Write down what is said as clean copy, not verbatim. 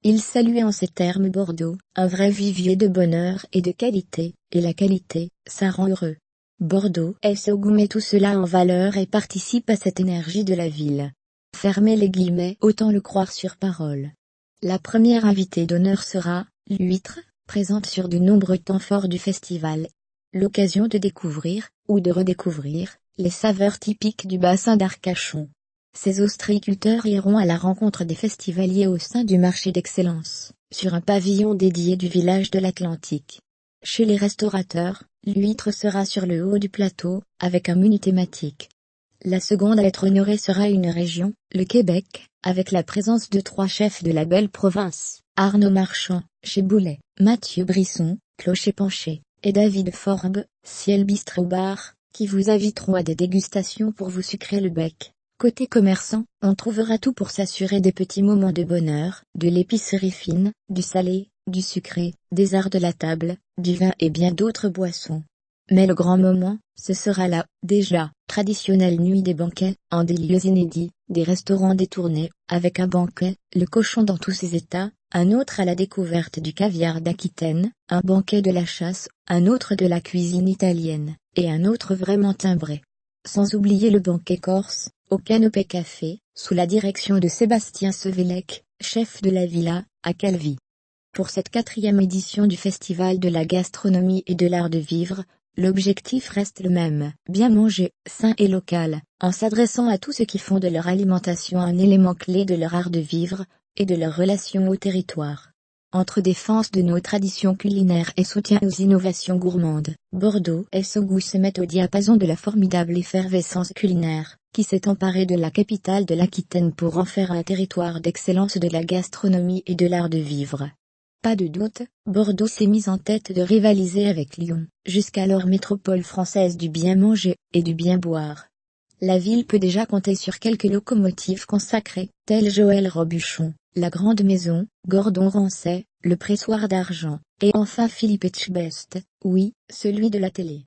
Il saluait en ces termes Bordeaux, un vrai vivier de bonheur et de qualité, et la qualité, ça rend heureux. Bordeaux SOGOU met tout cela en valeur et participe à cette énergie de la ville. Fermez les guillemets, autant le croire sur parole. La première invitée d'honneur sera l'huître, présente sur de nombreux temps forts du festival. L'occasion de découvrir, ou de redécouvrir, les saveurs typiques du bassin d'Arcachon. Ces ostréiculteurs iront à la rencontre des festivaliers au sein du marché d'excellence, sur un pavillon dédié du village de l'Atlantique. Chez les restaurateurs, l'huître sera sur le haut du plateau, avec un menu thématique. La seconde à être honorée sera une région, le Québec, avec la présence de 3 chefs de la belle province, Arnaud Marchand, chez Boulet, Mathieu Brisson, Clocher Penché, et David Forbes, Ciel Bistro Bar, qui vous inviteront à des dégustations pour vous sucrer le bec. Côté commerçant, on trouvera tout pour s'assurer des petits moments de bonheur, de l'épicerie fine, du salé, du sucré, des arts de la table, du vin et bien d'autres boissons. Mais le grand moment, ce sera la, déjà, traditionnelle nuit des banquets, en des lieux inédits, des restaurants détournés, avec un banquet, le cochon dans tous ses états, un autre à la découverte du caviar d'Aquitaine, un banquet de la chasse, un autre de la cuisine italienne, et un autre vraiment timbré. Sans oublier le banquet corse, au Canopé Café, sous la direction de Sébastien Sevelec, chef de la villa, à Calvi. Pour cette 4e édition du Festival de la gastronomie et de l'art de vivre, l'objectif reste le même, bien manger, sain et local, en s'adressant à tous ceux qui font de leur alimentation un élément clé de leur art de vivre, et de leur relation au territoire. Entre défense de nos traditions culinaires et soutien aux innovations gourmandes, Bordeaux SOGOU se met au diapason de la formidable effervescence culinaire, qui s'est emparée de la capitale de l'Aquitaine pour en faire un territoire d'excellence de la gastronomie et de l'art de vivre. Pas de doute, Bordeaux s'est mise en tête de rivaliser avec Lyon, jusqu'alors métropole française du bien manger et du bien boire. La ville peut déjà compter sur quelques locomotives consacrées, telles Joël Robuchon, la Grande Maison, Gordon Rancet, le Pressoir d'Argent, et enfin Philippe Etchebest, oui, celui de la télé.